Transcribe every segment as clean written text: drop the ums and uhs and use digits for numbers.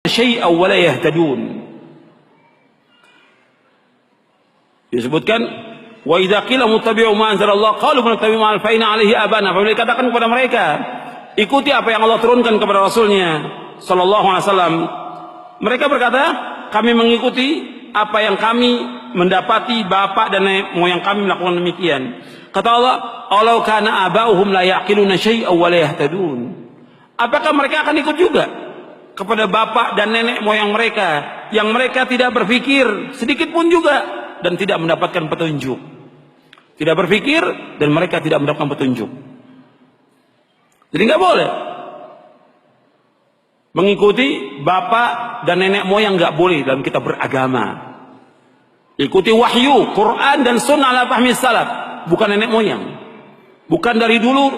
syai'an wa la yahtadun. Disebutkan wa idza qila muttabi'u ma anzalallah qalu muttabi'u ma alfaina 'alaihi abana. Apabila dikatakan kepada mereka, ikuti apa yang Allah turunkan kepada Rasulnya sallallahu alaihi wasallam, mereka berkata, kami mengikuti apa yang kami mendapati bapak dan nenek moyang kami melakukan demikian. Kata Allah, "Alau kana aba'uhum la yaqiluna syai'an wa la yahtadun." Apakah mereka akan ikut juga kepada bapak dan nenek moyang mereka yang mereka tidak berpikir sedikit pun juga dan tidak mendapatkan petunjuk? Tidak berpikir dan mereka tidak mendapatkan petunjuk. Jadi nggak boleh mengikuti bapak dan nenek moyang, nggak boleh dalam kita beragama. Ikuti wahyu, Quran dan sunnah ala fahmi salaf, bukan nenek moyang. Bukan dari dulu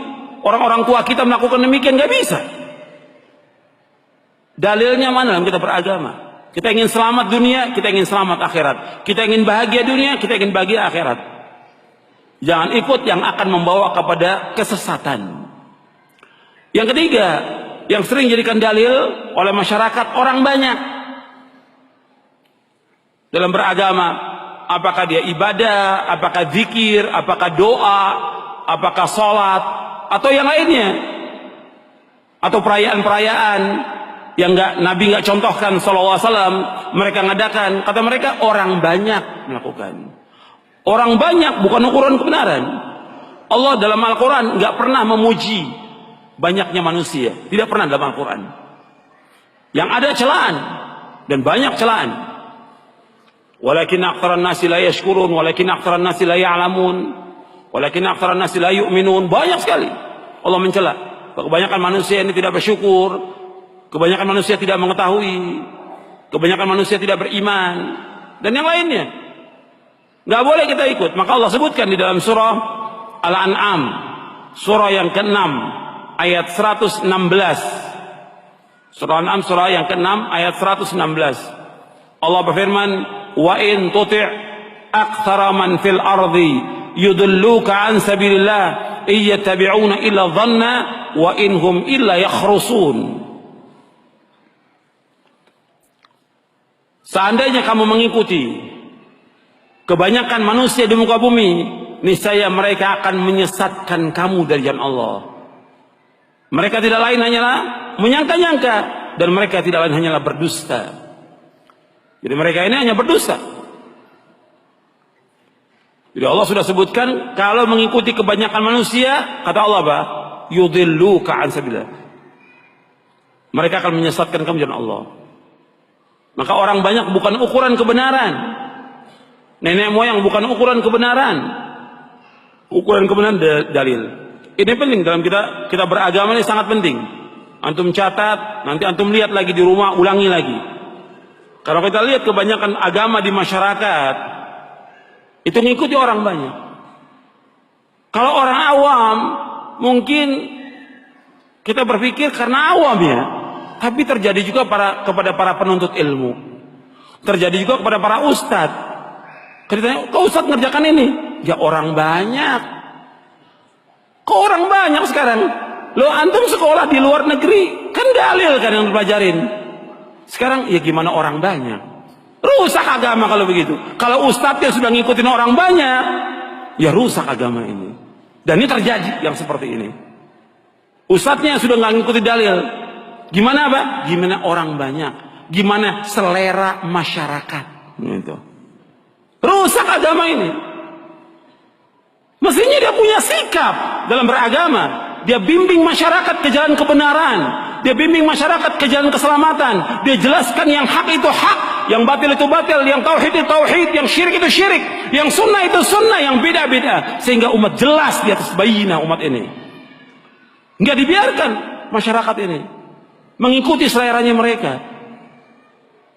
orang-orang tua kita melakukan demikian, nggak bisa. Dalilnya mana dalam kita beragama? Kita ingin selamat dunia, kita ingin selamat akhirat. Kita ingin bahagia dunia, kita ingin bahagia akhirat. Jangan ikut yang akan membawa kepada kesesatan. Yang ketiga, yang sering jadikan dalil oleh masyarakat orang banyak dalam beragama, apakah dia ibadah, apakah zikir, apakah doa, apakah sholat, atau yang lainnya, atau perayaan-perayaan yang Nabi nggak contohkan sallallahu alaihi wasallam, mereka ngadakan. Kata mereka orang banyak melakukan. Orang banyak bukan ukuran kebenaran. Allah dalam Al-Quran nggak pernah memuji banyaknya manusia, tidak pernah dalam Al-Quran. Yang ada celaan dan banyak celaan. Walakin aktsaran nasi la yashkurun, walakin aktsaran nasi la ya'lamun, walakin aktsaran nasi la yu'minun. Banyak sekali Allah mencela. Kebanyakan manusia ini tidak bersyukur, kebanyakan manusia tidak mengetahui, kebanyakan manusia tidak beriman, dan yang lainnya. Nggak boleh kita ikut. Maka Allah sebutkan di dalam surah Al-An'am, surah yang ke-6 ayat 116. Surah Al-An'am surah yang ke-6 ayat 116. Allah berfirman, "Wa in tuti' aktsara man fil ardi yudilluka an sabilillah iyattabi'una illa dhanna wa inhum illa yakhrusun." Seandainya kamu mengikuti kebanyakan manusia di muka bumi, niscaya mereka akan menyesatkan kamu dari jalan Allah. Mereka tidak lain hanyalah menyangka-nyangka, dan mereka tidak lain hanyalah berdusta. Jadi mereka ini hanya berdusta. Jadi Allah sudah sebutkan, kalau mengikuti kebanyakan manusia, kata Allah apa? Yudilluka an sabilillah. Mereka akan menyesatkan kamu jalan Allah. Maka orang banyak bukan ukuran kebenaran. Nenek moyang bukan ukuran kebenaran. Ukuran kebenaran dalil. Ini penting dalam kita beragama, ini sangat penting. Antum catat, nanti antum lihat lagi di rumah, ulangi lagi. Kalau kita lihat kebanyakan agama di masyarakat, itu ngikuti orang banyak. Kalau orang awam, mungkin kita berpikir karena awam ya. Tapi terjadi juga kepada para penuntut ilmu. Terjadi juga kepada para ustadz. Katanya, kok ustadz ngerjakan ini? Ya orang banyak. Kok orang banyak sekarang? Lo antum sekolah di luar negeri, kan dalil kan yang dipelajarin. Sekarang ya gimana orang banyak? Rusak agama kalau begitu. Kalau ustadznya sudah ngikutin orang banyak, ya rusak agama ini. Dan ini terjadi yang seperti ini. Ustadznya sudah nggak ngikutin dalil. Gimana apa? Gimana orang banyak? Gimana selera masyarakat? Gitu. Rusak agama ini. Mestinya dia punya sikap dalam beragama. Dia bimbing masyarakat ke jalan kebenaran. Dia bimbing masyarakat ke jalan keselamatan. Dia jelaskan yang hak itu hak, yang batil itu batil, yang tauhid itu tauhid, yang syirik itu syirik, yang sunnah itu sunnah, yang beda beda, sehingga umat jelas di atas bayinah umat ini. Nggak dibiarkan masyarakat ini mengikuti seleranya mereka.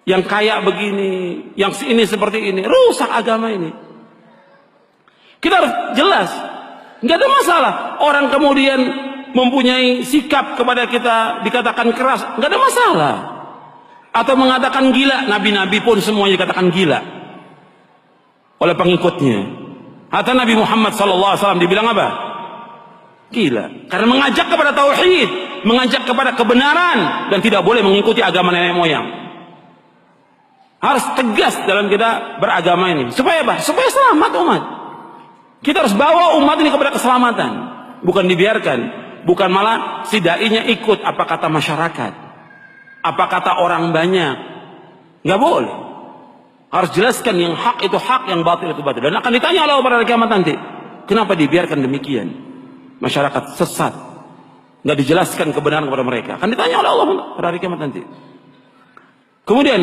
Yang kaya begini, yang ini seperti ini, rusak agama ini. Kita harus jelas, nggak ada masalah orang kemudian mempunyai sikap kepada kita dikatakan keras, nggak ada masalah. Atau mengatakan gila, nabi-nabi pun semuanya dikatakan gila oleh pengikutnya. Hatta Nabi Muhammad SAW dibilang apa? Gila. Karena mengajak kepada tauhid, mengajak kepada kebenaran, dan tidak boleh mengikuti agama nenek moyang. Harus tegas dalam kita beragama ini. Supaya apa? Supaya selamat umat. Kita harus bawa umat ini kepada keselamatan. Bukan dibiarkan. Bukan malah si da'inya ikut apa kata masyarakat, apa kata orang banyak. Nggak boleh. Harus jelaskan yang hak itu hak, yang batil itu batil. Dan akan ditanya oleh Allah pada hari kiamat nanti, kenapa dibiarkan demikian? Masyarakat sesat, nggak dijelaskan kebenaran kepada mereka. Akan ditanya oleh Allah pada hari kiamat nanti. Kemudian